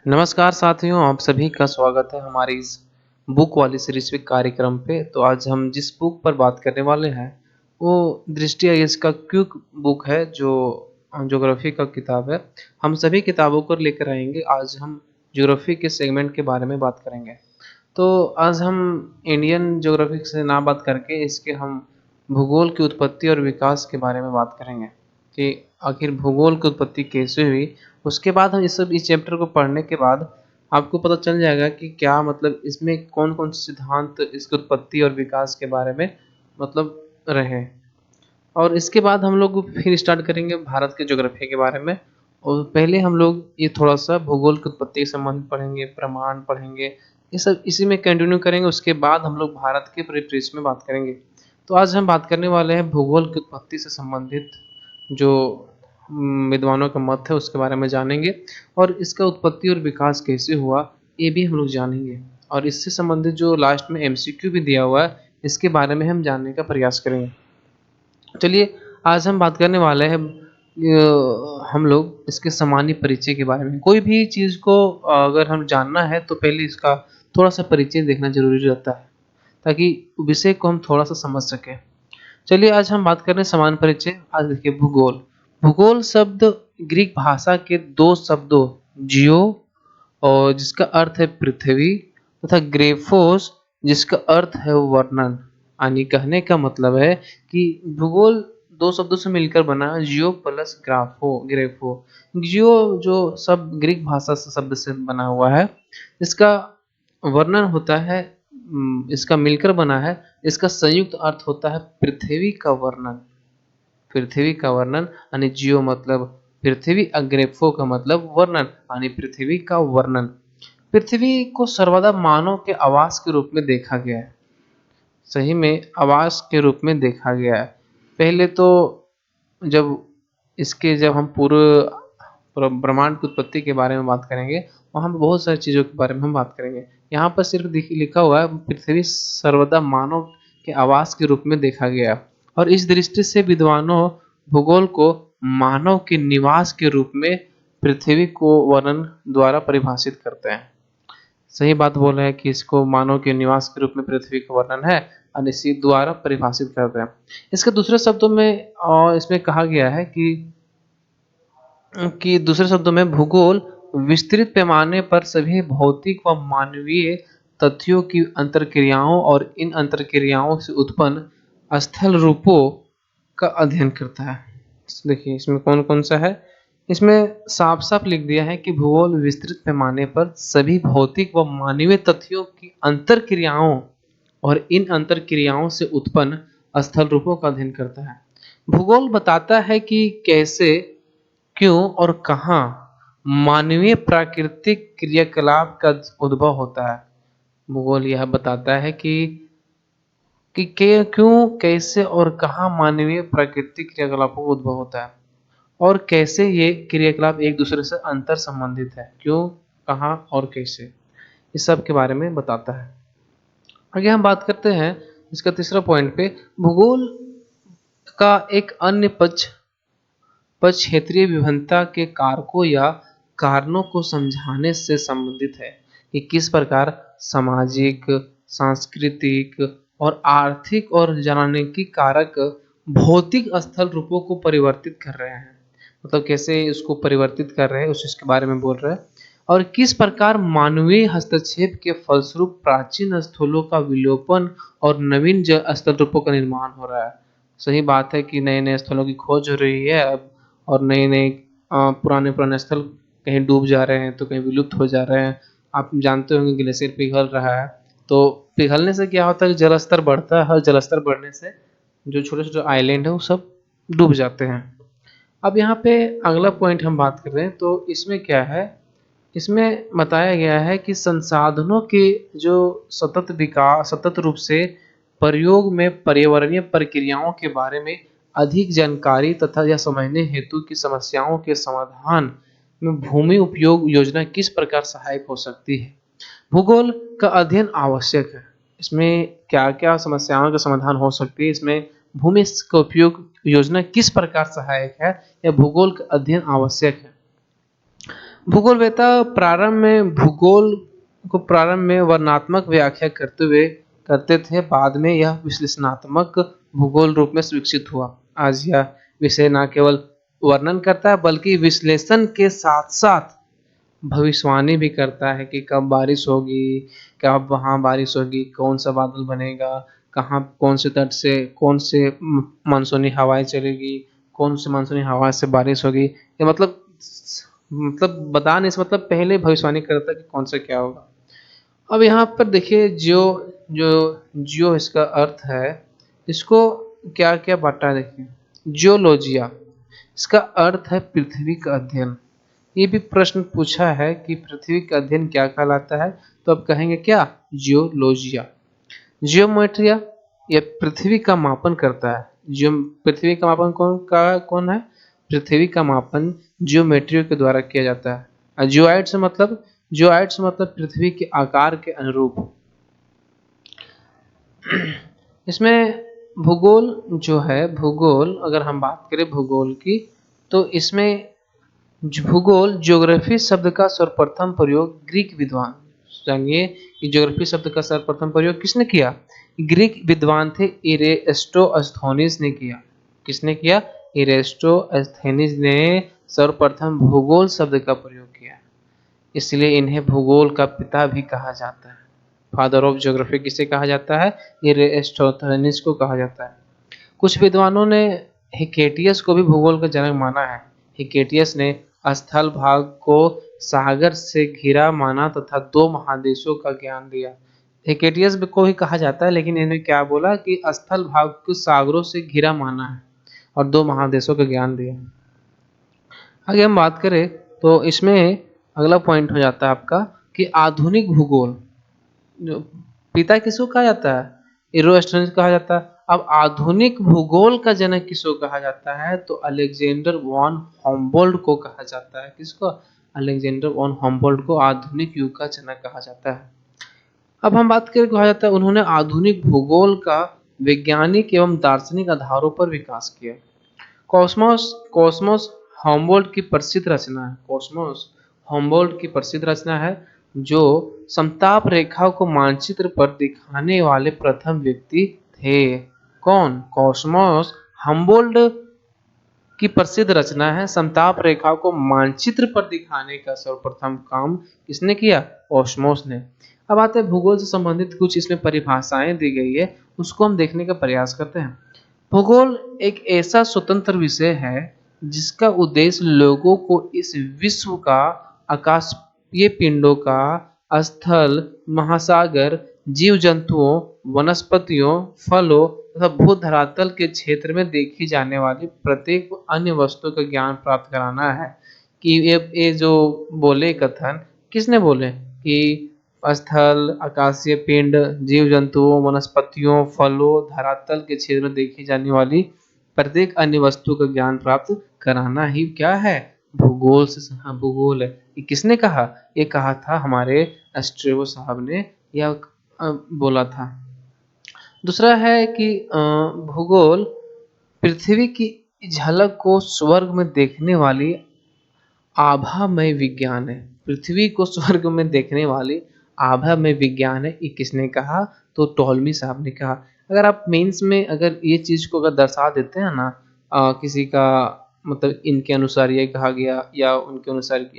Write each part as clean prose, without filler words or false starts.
नमस्कार साथियों, आप सभी का स्वागत है हमारी इस बुक वाली सीरीज कार्यक्रम पे। तो आज हम जिस बुक पर बात करने वाले हैं वो दृष्टि आईएएस का क्विक बुक है जो ज्योग्राफी का किताब है। हम सभी किताबों को लेकर आएंगे। आज हम ज्योग्राफी के सेगमेंट के बारे में बात करेंगे। तो आज हम इंडियन ज्योग्राफी से ना बात करके इसके हम भूगोल की उत्पत्ति और विकास के बारे में बात करेंगे कि आखिर भूगोल की उत्पत्ति कैसे हुई। उसके बाद हम इस चैप्टर को पढ़ने के बाद आपको पता चल जाएगा कि क्या मतलब इसमें कौन-कौन से सिद्धांत इसकी उत्पत्ति और विकास के बारे में मतलब रहे। और इसके बाद हम लोग फिर स्टार्ट करेंगे भारत के ज्योग्राफी के बारे में। और पहले हम लोग ये थोड़ा-सा भूगोल की उत्पत्ति के संबंध पढ़ेंगे, प्रमाण पढ़ेंगे, ये सब इसी में कंटिन्यू करेंगे। उसके बाद हम लोग भारत के परिप्रेक्ष्य में बात करेंगे। तो आज हम बात करने वाले हैं भूगोल की उत्पत्ति से संबंधित जो विद्वानों का मत है उसके बारे में जानेंगे और इसका उत्पत्ति और विकास कैसे हुआ ये भी हम लोग जानेंगे। और इससे संबंधित जो लास्ट में एमसीक्यू भी दिया हुआ है इसके बारे में हम जानने का प्रयास करेंगे। चलिए आज हम बात करने वाले हैं हम लोग इसके सामान्य परिचय के बारे में। कोई भी चीज़ को अगर हम जानना है तो पहले इसका थोड़ा-सा परिचय देखना ज़रूरी रहता है, ताकि विषय को हम थोड़ा-सा समझ सकें। चलिए आज हम बात कर रहे हैं सामान्य परिचय। आज देखिए भूगोल। भूगोल शब्द ग्रीक भाषा के 2 शब्दों जियो और जिसका अर्थ है पृथ्वी तथा ग्रेफोस जिसका अर्थ है वर्णन। यानी कहने का मतलब है कि भूगोल 2 शब्दों से मिलकर बना है, जियो प्लस ग्रेफो। जियो जो शब्द ग्रीक भाषा से शब्द से बना हुआ है, इसका वर्णन होता है इसका मिलकर बना है, इसका संयुक्त अर्थ होता है पृथ्वी का वर्णन। पृथ्वी का वर्णन यानी जियो मतलब पृथ्वी, ग्रेफो का मतलब वर्णन यानी पृथ्वी का वर्णन। पृथ्वी को सर्वदा मानव के आवास के रूप में देखा गया है। सही में आवास के रूप में देखा गया है। पहले तो जब जब हम पूरे ब्रह्मांड की उत्पत्ति के बारे में बात करेंगे, वहाँ पे बहुत सारी चीज़ों के बारे में हम बात करेंगे। यहाँ पर सिर्फ लिखा हुआ है पृथ्वी सर्वदा मानव के आवास के रूप में देखा गया और इस दृष्टि से विद्वानों भूगोल को मानव के निवास के रूप में पृथ्वी को वर्णन द्वारा परिभाषित करते हैं। सही बात बोल रहे हैं कि इसको मानव के निवास के रूप में पृथ्वी का वर्णन है और इसी द्वारा परिभाषित करते हैं। इसके दूसरे शब्दों में इसमें कहा गया है कि दूसरे शब्दों में भूगोल विस्तृत पैमाने पर सभी भौतिक व मानवीय तथ्यों की अंतर्क्रियाओं और इन अंतर्क्रियाओं से उत्पन्न स्थल रूपों का अध्ययन करता है। देखिए इसमें कौन कौन सा है। इसमें साफ साफ लिख दिया है कि भूगोल विस्तृत पैमाने पर सभी भौतिक व मानवीय तथ्यों की अंतर्क्रियाओं और इन अंतर्क्रियाओं से उत्पन्न स्थल रूपों का अध्ययन करता है। भूगोल बताता है कि कैसे, क्यों और कहाँ मानवीय प्राकृतिक क्रियाकलाप का उद्भव होता है। भूगोल यह बताता है कि क्यों, कैसे और कहाँ मानवीय प्राकृतिक क्रियाकलापों का उद्भव होता है और कैसे ये क्रियाकलाप एक दूसरे से अंतर संबंधित है। क्यों, कहाँ और कैसे, इस सब के बारे में बताता है। आगे हम बात करते हैं इसका तीसरा पॉइंट पे। भूगोल का एक अन्य पक्ष क्षेत्रीय विभिन्नता के कारकों या कारणों को समझाने से संबंधित है कि किस प्रकार सामाजिक, सांस्कृतिक और आर्थिक और जनसांख्यिकी कारक भौतिक स्थल रूपों को परिवर्तित कर रहे हैं। मतलब कैसे इसको परिवर्तित कर रहे हैं उस चीज के बारे में बोल रहे हैं और किस प्रकार मानवीय हस्तक्षेप के फलस्वरूप प्राचीन स्थलों का विलोपन और नवीन स्थल रूपों का निर्माण हो रहा है। सही बात है कि नए नए स्थलों की खोज हो रही है अब और नए नए पुराने पुराने स्थल कहीं डूब जा रहे हैं तो कहीं विलुप्त हो जा रहे हैं। आप जानते होंगे ग्लेशियर पिघल रहा है, तो पिघलने से क्या होता है, जल स्तर बढ़ता है। हर जल स्तर बढ़ने से जो छोटे छोटे आइलैंड है वो सब डूब जाते हैं। अब यहाँ पे अगला पॉइंट हम बात कर रहे हैं तो इसमें क्या है, इसमें बताया गया है कि संसाधनों के जो सतत रूप से प्रयोग में पर्यावरणीय प्रक्रियाओं के बारे में अधिक जानकारी तथा यह समझने हेतु की समस्याओं के समाधान में भूमि उपयोग योजना किस प्रकार सहायक हो सकती है। भूगोल का अध्ययन आवश्यक है। इसमें क्या क्या समस्याओं का समाधान हो सकती है, इसमें भूमि का उपयोग योजना किस प्रकार सहायक है, या भूगोल का अध्ययन आवश्यक है। भूगोल को प्रारंभ में वर्णनात्मक व्याख्या करते थे, बाद में यह विश्लेषणात्मक भूगोल रूप में विकसित हुआ। आज यह विषय न केवल वर्णन करता है बल्कि विश्लेषण के साथ साथ भविष्यवाणी भी करता है कि कब बारिश होगी, कब वहाँ बारिश होगी, कौन सा बादल बनेगा, कहाँ कौन से तट से कौन से मानसूनी हवाएं चलेगी, कौन से मानसूनी हवा से बारिश होगी। ये मतलब बता नहीं, मतलब पहले भविष्यवाणी करता है कि कौन सा क्या होगा। अब यहाँ पर देखिए जो जियो इसका अर्थ है, इसको क्या क्या बांटा है देखिए। जियोलॉजिया, इसका अर्थ है पृथ्वी का अध्ययन। ये भी प्रश्न पूछा है कि पृथ्वी का अध्ययन क्या कहलाता है, तो अब कहेंगे क्या, जियोलॉजिया। जियोमेट्रिया, ये पृथ्वी का मापन करता है। जियो पृथ्वी का मापन कौन है, पृथ्वी का मापन जियोमेट्री के द्वारा किया जाता है। और जियोइड से मतलब पृथ्वी के आकार के अनुरूप। इसमें भूगोल जो है, भूगोल अगर हम बात करें भूगोल की, तो इसमें भूगोल ज्योग्राफी शब्द का सर्वप्रथम प्रयोग ग्रीक विद्वान, जानिए कि ज्योग्राफी शब्द का सर्वप्रथम प्रयोग किसने किया, ग्रीक विद्वान थे इरेस्टोस्थेनीज ने किया। किसने किया, इरेस्टोस्थेनीज ने सर्वप्रथम भूगोल शब्द का प्रयोग किया, इसलिए इन्हें भूगोल का पिता भी कहा जाता है। फादर ऑफ ज्योग्राफी किसे कहा जाता है, इरेस्टोस्थेनीज को कहा जाता है। कुछ विद्वानों ने हिकेटियस को भी भूगोल का जनक माना है। हिकेटियस ने स्थल भाग को सागर से घिरा माना तथा दो महादेशों का ज्ञान दिया। हिकेटियस को भी कहा जाता है, लेकिन इन्होंने क्या बोला कि स्थल भाग को सागरों से घिरा माना है और दो महादेशों का ज्ञान दिया। आगे हम बात करें तो इसमें अगला पॉइंट हो जाता है आपका कि आधुनिक भूगोल, जो पिता किसको कहा जाता है, इरोस्ट्रेंस कहा जाता है। अब आधुनिक भूगोल का जनक किसको कहा जाता है, तो अलेक्जेंडर वॉन हम्बोल्ट को कहा जाता है। किसको, अलेक्जेंडर वॉन हम्बोल्ट को आधुनिक युग का जनक कहा जाता है। अब हम बात करें, कहा जाता है उन्होंने आधुनिक भूगोल का वैज्ञानिक एवं दार्शनिक आधारों पर विकास किया। कॉस्मोस कॉस्मोस हम्बोल्ट की प्रसिद्ध रचना है। कॉस्मोस हम्बोल्ट की प्रसिद्ध रचना है, जो समताप रेखा को मानचित्र पर दिखाने वाले प्रथम व्यक्ति थे। कौन, कॉस्मोस हम्बोल्ट की प्रसिद्ध रचना है, समताप रेखा को मानचित्र पर दिखाने का सर्वप्रथम काम किसने किया, कॉस्मोस ने। अब आते हैं भूगोल से संबंधित कुछ इसमें परिभाषाएं दी गई है, उसको हम देखने का प्रयास करते हैं। भूगोल एक ऐसा स्वतंत्र विषय है जिसका उद्देश्य लोगों को इस विश्व का, आकाशीय पिंडों का, स्थल, महासागर, जीव जंतुओं, वनस्पतियों, फलों तथा भू धरातल के क्षेत्र में देखी जाने वाली प्रत्येक अन्य वस्तु का ज्ञान प्राप्त कराना है। कि ये जो बोले कथन किसने बोले कि स्थल, आकाशीय पिंड, जीव जंतुओं, वनस्पतियों, फलों, धरातल के क्षेत्र में देखी जाने वाली प्रत्येक अन्य वस्तु का ज्ञान प्राप्त कराना ही क्या है, भूगोल से। हाँ, भूगोल है। ये किसने कहा, ये कहा था हमारे एस्ट्रेबो साहब ने, यह बोला था। दूसरा है कि भूगोल पृथ्वी की झलक को स्वर्ग में देखने वाली आभामय विज्ञान है। पृथ्वी को स्वर्ग में देखने वाली आभामय विज्ञान है, ये किसने कहा, तो टॉलमी साहब ने कहा। अगर आप मेंस में अगर ये चीज को अगर दर्शा देते हैं ना, किसी का मतलब इनके अनुसार ये कहा गया या उनके अनुसार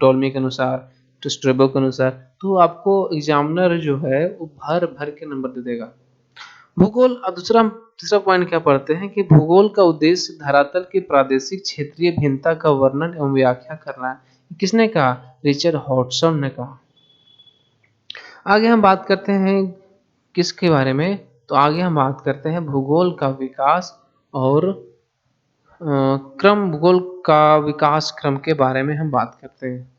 टॉलमी के अनुसार, तो स्ट्रेबो के अनुसार, तो आपको एग्जामिनर जो है वो भर भर के नंबर दे देगा। भूगोल, अब तीसरा पॉइंट क्या पढ़ते हैं कि भूगोल का उद्देश्य धरातल की प्रादेशिक क्षेत्रीय भिन्नता का वर्णन एवं व्याख्या करना है। किसने कहा, रिचर्ड हॉटसन ने कहा। आगे हम बात करते हैं किसके बारे में, तो आगे हम बात करते हैं भूगोल का विकास और क्रम, भूगोल का विकास क्रम के बारे में हम बात करते हैं।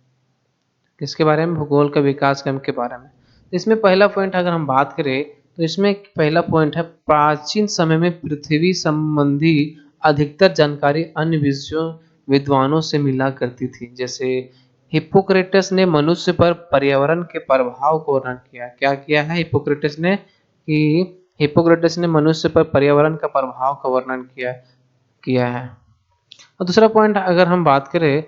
किसके बारे में, भूगोल का विकास क्रम के बारे में। इसमें पहला पॉइंट अगर हम बात करें तो इसमें पहला पॉइंट है, प्राचीन समय में पृथ्वी संबंधी अधिकतर जानकारी अन्य विद्वानों से मिला करती थी। जैसे हिप्पोक्रेटस ने मनुष्य पर पर्यावरण के प्रभाव को वर्णन किया। क्या किया है हिप्पोक्रेटस ने, कि हिप्पोक्रेटस ने मनुष्य पर पर्यावरण का प्रभाव का वर्णन किया है। और दूसरा पॉइंट अगर हम बात करें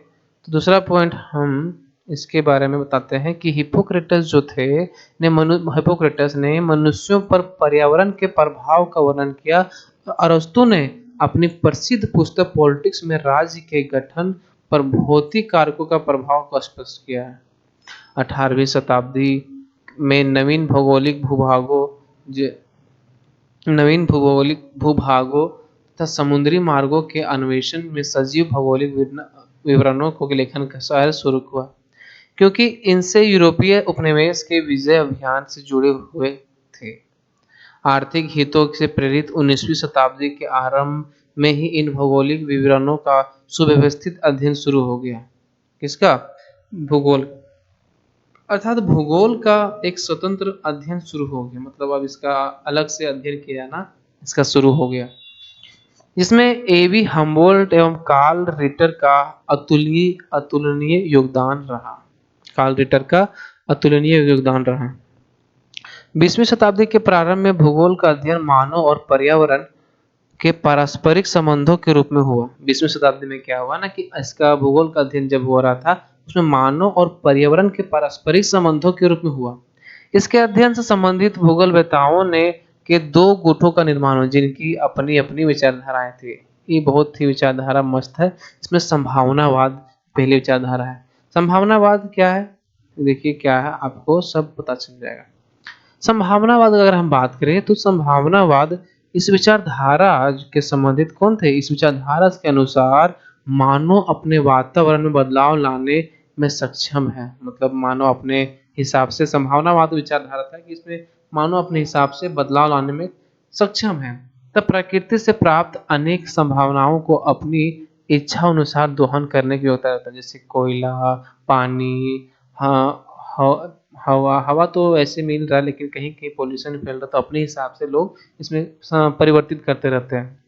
तो दूसरा पॉइंट हम इसके बारे में बताते हैं कि हिप्पोक्रेटस जो थे हिप्पोक्रेटस ने मनुष्यों पर पर्यावरण के प्रभाव का वर्णन किया। अरस्तु ने अपनी प्रसिद्ध पुस्तक पॉलिटिक्स में राज्य के गठन पर भौतिक कारकों का प्रभाव को स्पष्ट किया है। 18वीं शताब्दी में नवीन भौगोलिक भूभागों तथा समुद्री मार्गों के अन्वेषण में सजीव भौगोलिक विवरणों को लेखन का कार्य शुरू हुआ, क्योंकि इनसे यूरोपीय उपनिवेश के विजय अभियान से जुड़े हुए थे। आर्थिक हितों से प्रेरित 19वीं शताब्दी के आरंभ में ही इन भौगोलिक विवरणों का सुव्यवस्थित अध्ययन शुरू हो गया। किसका? भूगोल, अर्थात भूगोल का एक स्वतंत्र अध्ययन शुरू हो गया। मतलब अब इसका अलग से अध्ययन किया जाना इसका शुरू हो गया, जिसमें एवी हम्बोल्ट एवं कार्ल रिटर का अतुलनीय योगदान रहा। कार्ल रिटर का अतुलनीय योगदान रहा। 20वीं शताब्दी के प्रारंभ में भूगोल का अध्ययन मानव और पर्यावरण के पारस्परिक संबंधों के रूप में हुआ। 20वीं शताब्दी में क्या हुआ ना कि इसका भूगोल का अध्ययन जब हो रहा था उसमें मानव और पर्यावरण के पारस्परिक संबंधों के रूप में हुआ। इसके अध्ययन से संबंधित भूगोलवेताओं ने के दो गुटों का निर्माण हुआ, जिनकी अपनी अपनी विचारधाराएं थी। ये बहुत ही विचारधारा मस्त है। इसमें संभावनावाद पहली विचारधारा है। संभावनावाद क्या है? देखिए क्या है, आपको सब पता चल जाएगा। संभावनावाद अगर हम बात करें तो संभावनावाद इस विचारधारा के संबंधित कौन थे? इस विचारधारा के अनुसार मानव अपने वातावरण में बदलाव लाने में सक्षम है। मतलब मानव अपने हिसाब से, संभावनावाद विचारधारा था कि इसमें मानव अपने हिसाब से बदलाव लाने में सक्षम है। तब प्रकृति से प्राप्त अनेक संभावनाओं को अपनी इच्छा अनुसार दोहन करने की योग्यता रहता है, जैसे कोयला, पानी, हाँ, हवा तो ऐसे मिल रहा है, लेकिन कहीं कहीं पोल्यूशन फैल रहा, तो अपने हिसाब से लोग इसमें परिवर्तित करते रहते हैं,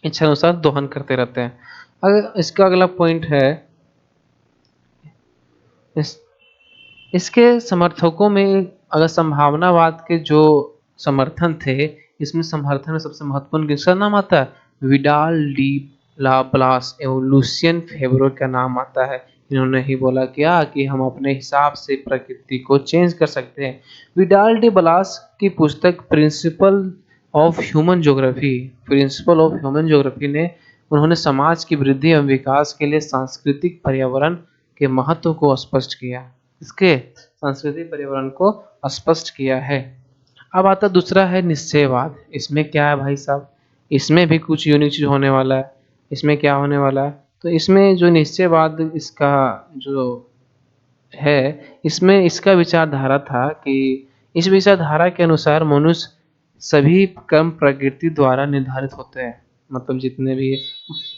इच्छा अनुसार दोहन करते रहते हैं। अगर इसका अगला पॉइंट है, इसके समर्थकों में अगर संभावनावाद के जो समर्थन थे, इसमें समर्थन में सबसे महत्वपूर्ण किसका नाम आता है? विडाल डी लाप्लास एवं लुसियन फेब्रो का नाम आता है। इन्होंने ही बोला क्या कि हम अपने हिसाब से प्रकृति को चेंज कर सकते हैं। विडाल डी ब्लास की पुस्तक प्रिंसिपल ऑफ ह्यूमन ज्योग्राफी ने उन्होंने समाज की वृद्धि एवं विकास के लिए सांस्कृतिक पर्यावरण के महत्व को स्पष्ट किया। इसके सांस्कृतिक पर्यावरण को स्पष्ट किया है। अब आता दूसरा है निश्चयवाद। इसमें क्या है भाई साहब? इसमें भी कुछ यूनिक चीज होने वाला है। इसमें क्या होने वाला है? तो इसमें जो निश्चयवाद इसका जो है, इसमें इसका विचारधारा था कि इस विचारधारा के अनुसार मनुष्य सभी कर्म प्रकृति द्वारा निर्धारित होते हैं। मतलब जितने भी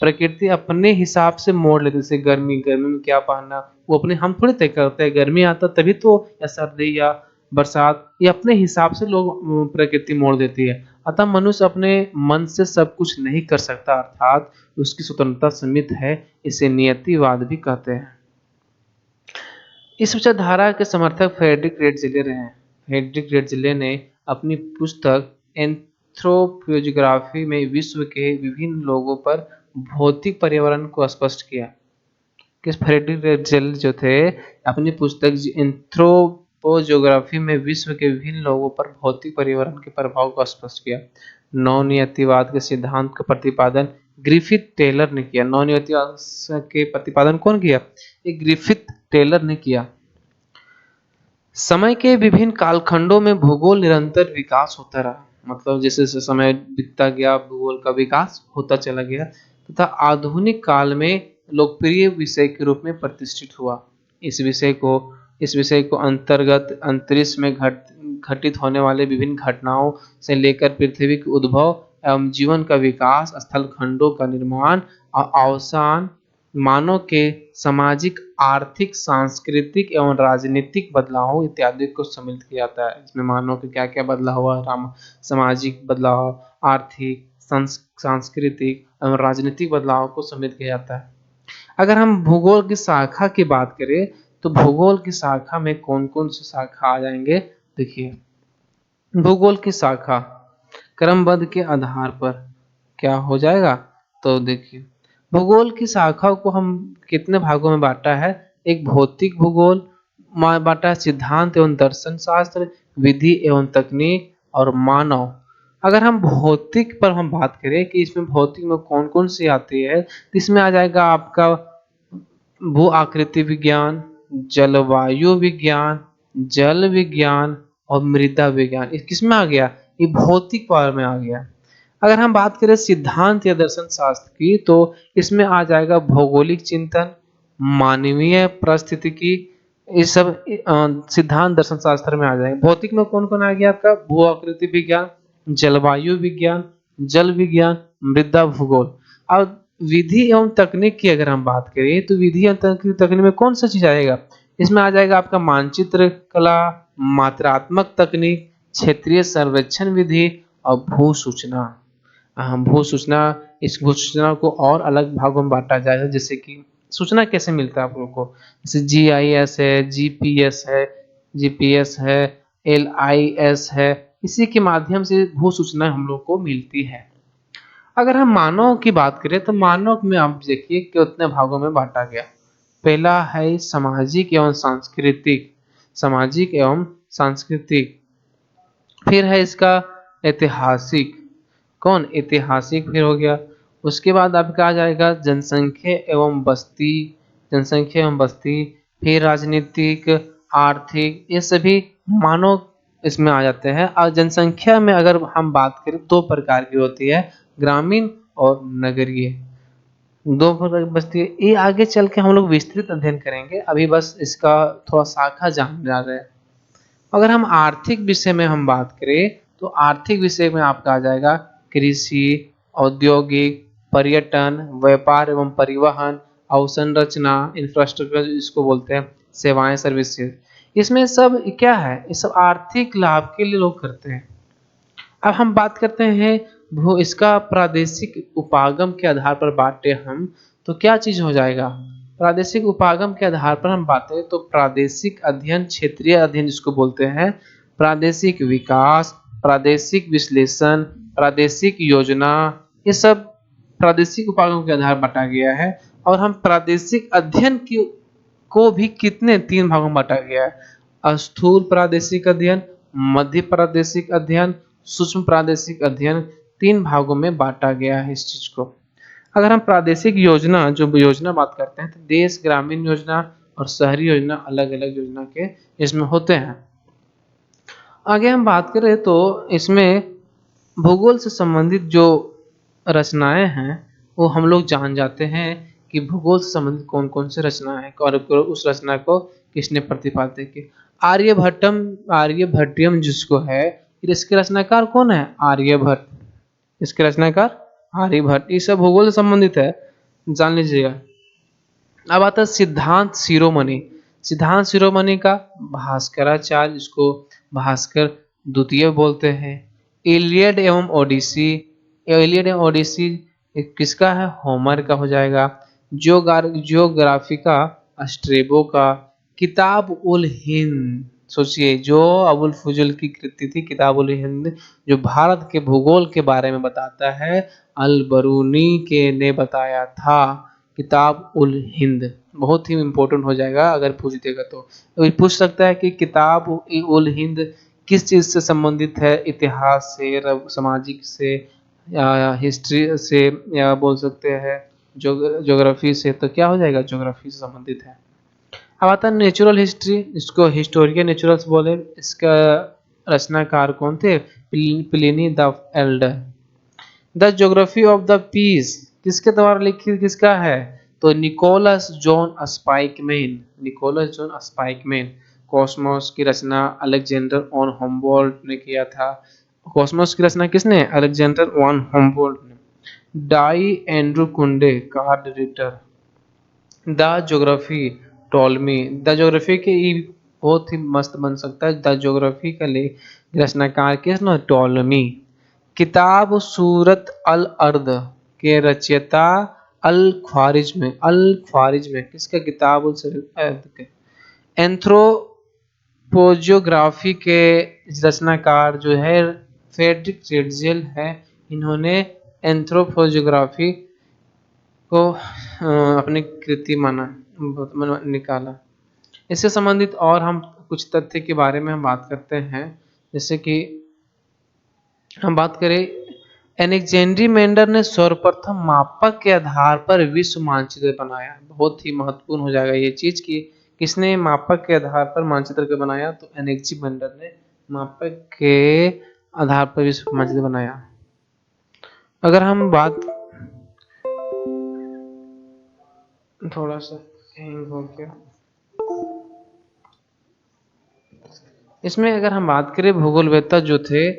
प्रकृति अपने हिसाब से मोड़ लेते, जैसे गर्मी में क्या पहनना वो अपने हम थोड़ी तय करते हैं। गर्मी आता तभी तो, या सर्दी या बरसात, ये अपने हिसाब से लोग प्रकृति मोड़ देती है। अतः मनुष्य अपने मन से सब कुछ नहीं कर सकता, अर्थात उसकी स्वतंत्रता सीमित है। इसे नियतिवाद भी कहते हैं। इस विचारधारा के समर्थक फ्रेडरिक रेडजिले रहे हैं। फ्रेडरिक रेडजिले ने अपनी पुस्तक एंथ्रोपोजियोग्राफी में विश्व के विभिन्न लोगों पर भौतिक पर्यावरण को स्पष्ट किया। किस फ्रेडरिक रेडजिले जो थे, अपनी पुस्तक एंथ्रोपोजियोग्राफी में विश्व के विभिन्न लोगों पर भौतिक पर्यावरण के प्रभाव को स्पष्ट किया। नवनियतिवाद के सिद्धांत का प्रतिपादन ग्रिफिथ टेलर ने किया। नवनियतिवाद के प्रतिपादन कौन किया? एक ग्रिफिथ टेलर ने किया। समय के विभिन्न कालखंडों में भूगोल निरंतर विकास होता रहा। मतलब जैसे जैसे समय बीतता गया, भूगोल का विकास होता चला गया तथा आधुनिक काल में लोकप्रिय विषय के रूप में प्रतिष्ठित हुआ। इस विषय को अंतर्गत अंतरिक्ष में घटित होने वाले विभिन्न घटनाओं से लेकर पृथ्वी के उद्भव एवं जीवन का विकास, स्थल खंडों का निर्माण और अवसान, मानव के सामाजिक, आर्थिक, सांस्कृतिक एवं राजनीतिक बदलाव इत्यादि को सम्मिलित किया जाता है। इसमें मानव के क्या क्या बदलाव हुआ, सामाजिक बदलाव, आर्थिक, सांस्कृतिक एवं राजनीतिक बदलाव को सम्मिलित किया जाता है। अगर हम भूगोल की शाखा की बात करें तो भूगोल की शाखा में कौन कौन सी शाखा आ जाएंगे? देखिए, भूगोल की शाखा क्रमबद्ध के आधार पर क्या हो जाएगा? तो देखिए, भूगोल की शाखाओं को हम कितने भागों में बांटा है? एक भौतिक भूगोल बांटा है, सिद्धांत एवं दर्शन शास्त्र, विधि एवं तकनीक और मानव। अगर हम भौतिक पर हम बात करें कि इसमें भौतिक में कौन कौन सी आती है, तो इसमें आ जाएगा आपका भू आकृति विज्ञान, जलवायु विज्ञान, जल विज्ञान और मृदा विज्ञान। ये किसमें आ गया? ये भौतिक पावर में आ गया। अगर हम बात करें सिद्धांत या दर्शन शास्त्र की, तो इसमें आ जाएगा भौगोलिक चिंतन, मानवीय परिस्थितिकी, ये सब सिद्धांत दर्शन शास्त्र में आ जाएगा। भौतिक में कौन कौन आ गया आपका? भू आकृति विज्ञान, जलवायु विज्ञान, जल विज्ञान, मृदा भूगोल। अब विधि एवं तकनीक की अगर हम बात करें, तो विधि एवं तकनीक में कौन सा चीज आएगा? इसमें आ जाएगा आपका मानचित्र कला, मात्रात्मक तकनीक, क्षेत्रीय सर्वेक्षण विधि और भू सूचना। भू सूचना, इस भू सूचना को और अलग भागों में बांटा जाएगा, जैसे कि सूचना कैसे मिलता है आप लोगों को, जैसे जीआईएस है, जीपीएस है, एलआईएस है, इसी के माध्यम से भू सूचना हम लोग को मिलती है। अगर हम मानव की बात करें, तो मानव में आप देखिए कितने भागों में बांटा गया। पहला है सामाजिक एवं सांस्कृतिक, सामाजिक एवं सांस्कृतिक। फिर है इसका ऐतिहासिक, कौन? ऐतिहासिक फिर हो गया। उसके बाद आपका आ जाएगा जनसंख्या एवं बस्ती, जनसंख्या एवं बस्ती। फिर राजनीतिक, आर्थिक, ये सभी मानव इसमें आ जाते हैं। और जनसंख्या में अगर हम बात करें, दो प्रकार की होती है, ग्रामीण और नगरीय, दो प्रकार की बस्ती है। ये आगे चल के हम लोग विस्तृत अध्ययन करेंगे, अभी बस इसका थोड़ा शाखा जान जा रहे हैं। अगर हम आर्थिक विषय में हम बात करें, तो आर्थिक विषय में आपका आ जाएगा कृषि, औद्योगिक, पर्यटन, व्यापार एवं परिवहन, अवसंरचना, इंफ्रास्ट्रक्चर इसको बोलते हैं, सेवाएं, सर्विसेज। इसमें सब क्या है? ये सब आर्थिक लाभ के लिए लोग करते हैं। अब हम बात करते हैं भू, इसका प्रादेशिक उपागम के आधार पर बांटे हम, तो क्या चीज हो जाएगा? प्रादेशिक उपागम के आधार पर हम बात करें, तो प्रादेशिक अध्ययन, क्षेत्रीय अध्ययन जिसको बोलते हैं, प्रादेशिक विकास, प्रादेशिक विश्लेषण, प्रादेशिक योजना, ये सब प्रादेशिक उपागम के आधार बांटा गया है। और हम प्रादेशिक अध्ययन की को भी कितने तीन भागों में बांटा गया है, स्थूल प्रादेशिक अध्ययन, मध्य प्रादेशिक अध्ययन, सूक्ष्म प्रादेशिक अध्ययन, तीन भागों में बांटा गया है इस चीज को। अगर हम प्रादेशिक योजना, जो योजना बात करते हैं, तो देश ग्रामीण योजना और शहरी योजना अलग अलग योजना के इसमें होते हैं। आगे हम बात करें तो इसमें भूगोल से संबंधित जो रचनाएं हैं, वो हम लोग जान जाते हैं कि भूगोल से संबंधित कौन कौन से रचना है और उस रचना को किसने प्रतिपादित किया। आर्यभट्टम, आर्यभट्टियम जिसको है, इसके रचनाकार कौन है? आर्यभट्ट। इसके रचनाकार आर्यभट्ट। ये सब भूगोल से संबंधित है, जान लीजिएगा। अब आता है सिद्धांत शिरोमणि। सिद्धांत शिरोमणि का भास्कराचार्य, जिसको भास्कर द्वितीय बोलते हैं। इलियड एवं ओडिसी, इलियड एवं ओडिसी किसका है? होमर का हो जाएगा। जियोग्राफिका स्ट्रेबो का। किताब उल हिंद, सोचिए, जो अबुल फजल की कृति थी किताब उल हिंद, जो भारत के भूगोल के बारे में बताता है, अल बरूनी के ने बताया था। किताब उल हिंद बहुत ही इम्पोर्टेंट हो जाएगा अगर पूछ देगा तो। पूछ सकता है कि किताब उल हिंद किस चीज से संबंधित है? इतिहास से, सामाजिक से, या हिस्ट्री से, या बोल सकते हैं ज्योग्राफी से, तो क्या हो जाएगा? ज्योग्राफी से संबंधित है। अब आता है नेचुरल हिस्ट्री, इसको हिस्टोरिया नेचुरल्स बोले। इसका रचनाकार कौन थे? Pliny the Elder. The geography of the peace किसके द्वारा लिखित किसका है? तो Nicholas John Spykman, Nicholas John Spykman. Cosmos की रचना अलेक्जेंडर ऑन हम्बोल्ट ने किया था। कॉस्मोस की रचना किसने? अलेक्जेंडर ऑन हम्बोल्ट ने। डाई एंड्रू कुंडे, card Ritter. The geography Ptolemy, the geography के बहुत ही मस्त बन सकता है। द ज्योग्राफी का रचनाकार किसने? टॉलमी। किताब सूरत अल अर्द के रचयिता अल ख्वारिज्मी, अल ख्वारिज्मी किसका? किताब अर्द के। एंथ्रोपोजियोग्राफी के रचनाकार जो है फ्रेडरिक रेडजेल है। इन्होंने एंथ्रोपोजियोग्राफी को अपनी कृति निकाला। इससे संबंधित और हम कुछ तथ्य के बारे में हम बात करते हैं। जैसे कि हम बात करें, एलेक्जेंड्री ने सर्वप्रथम मापक के आधार पर विश्व मानचित्र बनाया। बहुत ही महत्वपूर्ण हो जाएगा ये चीज कि किसने मापक के आधार पर मानचित्र को बनाया, तो एलेक्जेंडर ने मापक के आधार पर विश्व मानचित्र बनाया। अगर हम बात थोड़ा सा हैंग हो गया, इसमें अगर हम बात करें भूगोलवेत्ता जो थे,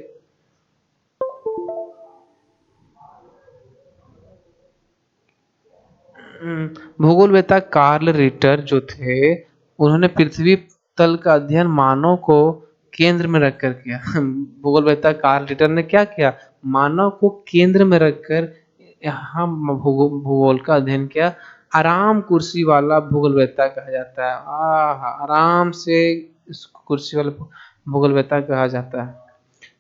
भूगोलवेत्ता कार्ल रिटर जो थे, उन्होंने पृथ्वी तल का अध्ययन मानव को केंद्र में रखकर किया। भूगोलवेत्ता कार्ल रिटर ने क्या किया, मानव को केंद्र में रखकर यहाँ भूगोल का अध्ययन किया। आराम कुर्सी वाला भूगोलवेत्ता कहा जाता है। आराम से इस कुर्सी वाले भूगोलवेत्ता कहा जाता है।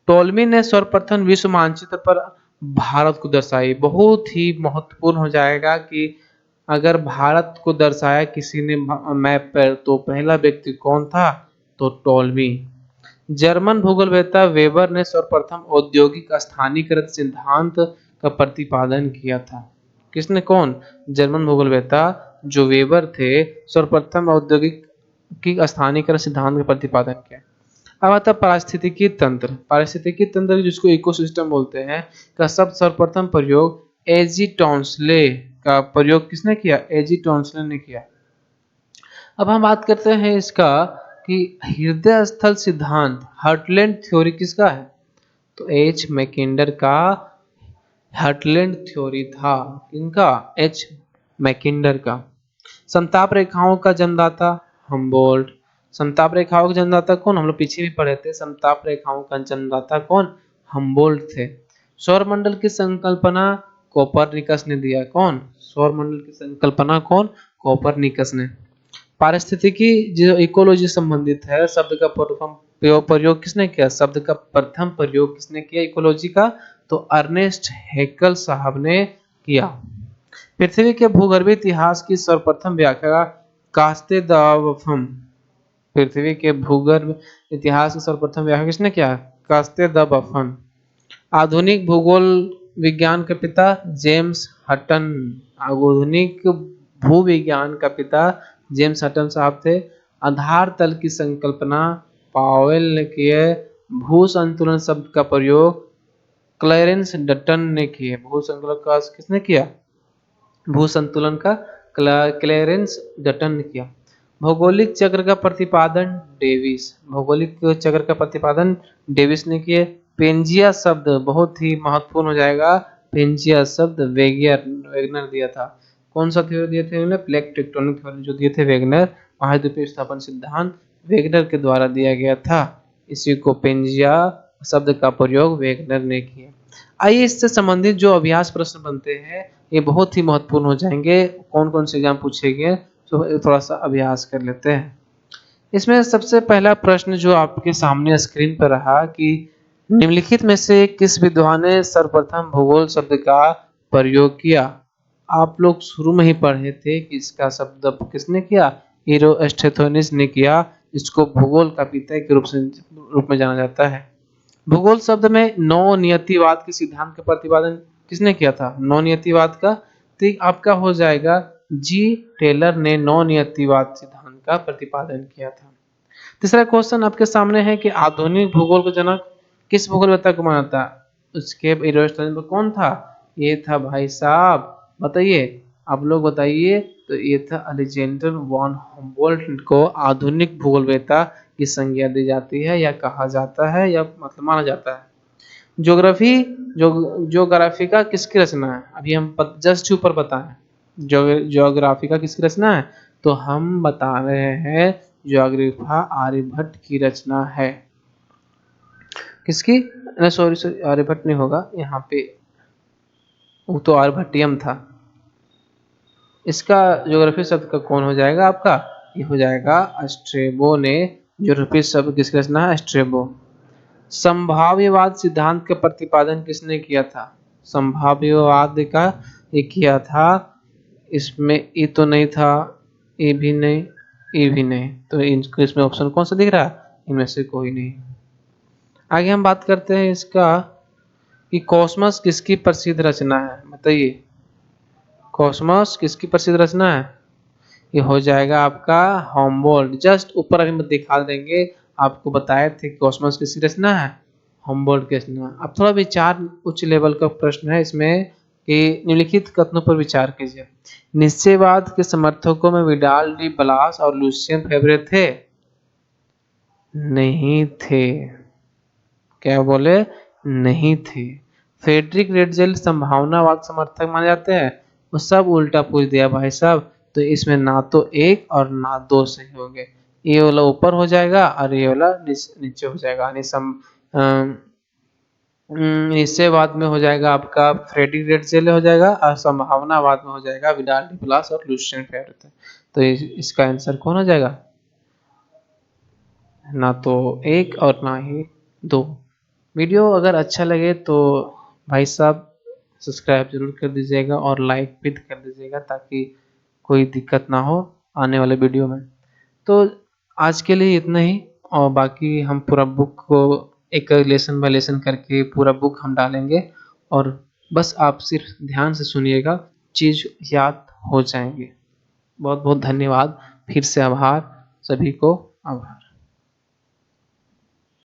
टोलमी ने सर्वप्रथम विश्व मानचित्र पर भारत को दर्शाई। बहुत ही महत्वपूर्ण हो जाएगा कि अगर भारत को दर्शाया किसी ने मैप पर, तो पहला व्यक्ति कौन था, तो टोलमी। जर्मन भूगोलवेत्ता वेबर ने सर्वप्रथम औद्योगिक स्थानीयकृत सिद्धांत का प्रतिपादन किया था। किसने, कौन, जर्मन भूगोलवेत्ता जो वेबर थे, सर्वप्रथम औद्योगिक की स्थानीयकृत सिद्धांत का प्रतिपादन किया। अब आता है पारिस्थितिकी तंत्र। पारिस्थितिकी तंत्र जिसको इकोसिस्टम बोलते हैं का शब्द सर्वप्रथम प्रयोग एजी टॉन्सले का प्रयोग किसने किया, एजी टॉन्सले ने किया। अब हम बात करते हैं इसका कि हृदय स्थल सिद्धांत, हर्टलैंड थ्योरी किसका है, तो एच मैकिंडर का हर्टलैंड थ्योरी था। किनका, एच मैकिंडर का। समताप रेखाओं का जन्मदाता हम्बोल्ट। समताप रेखाओं का जन्मदाता कौन, हम लोग पीछे भी पढ़े थे, समताप रेखाओं का जन्मदाता कौन, हम्बोल्ट थे। सौरमंडल की संकल्पना कोपरनिकस ने दिया। कौन, सौरमंडल की संकल्पना कौन, कोपरनिकस ने। पारिस्थितिकी जो इकोलॉजी संबंधित है, शब्द का प्रयोग किसने किया, शब्द का प्रथम प्रयोग किसने किया इकोलॉजी का, तो अर्नेस्ट हैकेल साहब ने किया। पृथ्वी के भूगर्भीय इतिहास की सर्वप्रथम व्याख्या कास्ते द बफम। पृथ्वी के भूगर्भ इतिहास की सर्वप्रथम व्याख्या किसने किया, कास्ते द बफन। आधुनिक भूगोल विज्ञान के पिता जेम्स हटन। आधुनिक भूविज्ञान का पिता जेम्स हटन साहब थे। आधार तल की संकल्पना पावेल ने किए। भू संतुलन शब्द का प्रयोग क्लैरेंस डटन ने किए। भू संतुलन का किसने किया, भू संतुलन का क्लैरेंस डटन ने किया। भौगोलिक चक्र का प्रतिपादन डेविस। भौगोलिक चक्र का प्रतिपादन डेविस ने किए। पेंजिया शब्द बहुत ही महत्वपूर्ण हो जाएगा। पेंजिया शब्द वेगनर दिया था। कौन सा थ्योरी दिए थे उन्होंने, प्लेट टेक्टोनिक थ्योरी जो दिए थे वेगनर। महाद्वीपीय विस्थापन सिद्धांत वेगनर के द्वारा दिया गया था। इसी को पेंजिया शब्द का प्रयोग वेगनर ने किया। आइए इससे संबंधित जो अभ्यास प्रश्न बनते हैं ये बहुत ही महत्वपूर्ण हो जाएंगे। कौन कौन से एग्जाम पूछेंगे, तो थोड़ा सा अभ्यास कर लेते हैं। इसमें सबसे पहला प्रश्न जो आपके सामने स्क्रीन पर रहा कि निम्नलिखित में से किस विद्वान ने सर्वप्रथम भूगोल शब्द का प्रयोग किया। आप लोग शुरू में ही पढ़े थे कि इसका शब्द किसने किया, इरोस्ट्रेथोनिस ने किया। इसको भूगोल का पिता के रूप में जाना जाता है। भूगोल शब्द में नौ नियतिवाद के सिद्धांत का प्रतिपादन किसने किया था, नौ नियतिवाद का, तो आपका हो जाएगा जी टेलर ने नौ नियतिवाद सिद्धांत का प्रतिपादन किया था। तीसरा क्वेश्चन आपके सामने है कि आधुनिक भूगोल का जनक किस भूगोलवेत्ता को माना था, उसके इरोस्ट्रेथोनिस कौन था, ये था भाई साहब, बताइए आप लोग बताइए, तो ये था अलेक्जेंडर वॉन हम्बोल्ट को आधुनिक भूगोलवेत्ता की संज्ञा दी जाती है या कहा जाता है या मतलब माना जाता है। ज्योग्राफी ज्योग्राफी का किसकी रचना है, अभी हम जस्ट ऊपर बताएं ज्योग्राफी का किसकी रचना है, तो हम बता रहे हैं ज्योग्राफा आर्यभट्ट की रचना है। किसकी, सॉरी आर्यभट्ट नहीं होगा यहाँ पे, वो तो आर्यभट्टियम था। इसका ज्योग्राफी शब्द का कौन हो जाएगा आपका, ये हो जाएगा स्ट्रेबो ने ज्योग्राफी शब्द किसकी रचना है, स्ट्रेबो। संभाव्यवाद सिद्धांत का प्रतिपादन किसने किया था, संभाव्यवाद का ये किया था इसमें ए तो नहीं था, ए भी नहीं, ए भी नहीं, तो इनको इसमें ऑप्शन कौन सा दिख रहा है? इनमें से कोई नहीं। आगे हम बात करते हैं इसका कि कॉस्मस किसकी प्रसिद्ध रचना है, बताइए। कॉस्मस किसकी प्रसिद्ध रचना है? ये हो जाएगा आपका होमबोल्ट। जस्ट ऊपर अभी मैं दिखा देंगे, आपको बताए थे कॉस्मस किसकी रचना है, होमबोल्ट की रचना। अब थोड़ा विचार उच्च लेवल का प्रश्न है इसमें कि निम्नलिखित कथनों पर विचार कीजिए। निश्चयवाद के समर्थकों में विडाल डी ब्लास और लुसियन फेब्रे थे? नहीं थे। क्या बोले? नहीं थे। फ्रेडरिक रेडजेल संभावनावाद समर्थक माने जाते हैं? वो सब उल्टा पूछ दिया भाई साहब, तो इसमें ना तो एक और ना दो सही होंगे। ये वाला ऊपर हो जाएगा और ये वाला नीचे हो जाएगा, यानी निश्चयवाद में हो जाएगा आपका फ्रेडरिक रेडजेल हो जाएगा, और संभावनावाद में हो जाएगा विडाल डी ब्लास और लुसियन फेब्रे। तो इसका आंसर कौन हो जाएगा? ना तो एक और ना ही दो। वीडियो अगर अच्छा लगे तो भाई साहब सब्सक्राइब जरूर कर दीजिएगा और लाइक भी कर दीजिएगा, ताकि कोई दिक्कत ना हो आने वाले वीडियो में। तो आज के लिए इतना ही, और बाकी हम पूरा बुक को एक लेसन बाय लेसन करके पूरा बुक हम डालेंगे, और बस आप सिर्फ ध्यान से सुनिएगा, चीज़ याद हो जाएंगे। बहुत बहुत धन्यवाद, फिर से आभार, सभी को आभार।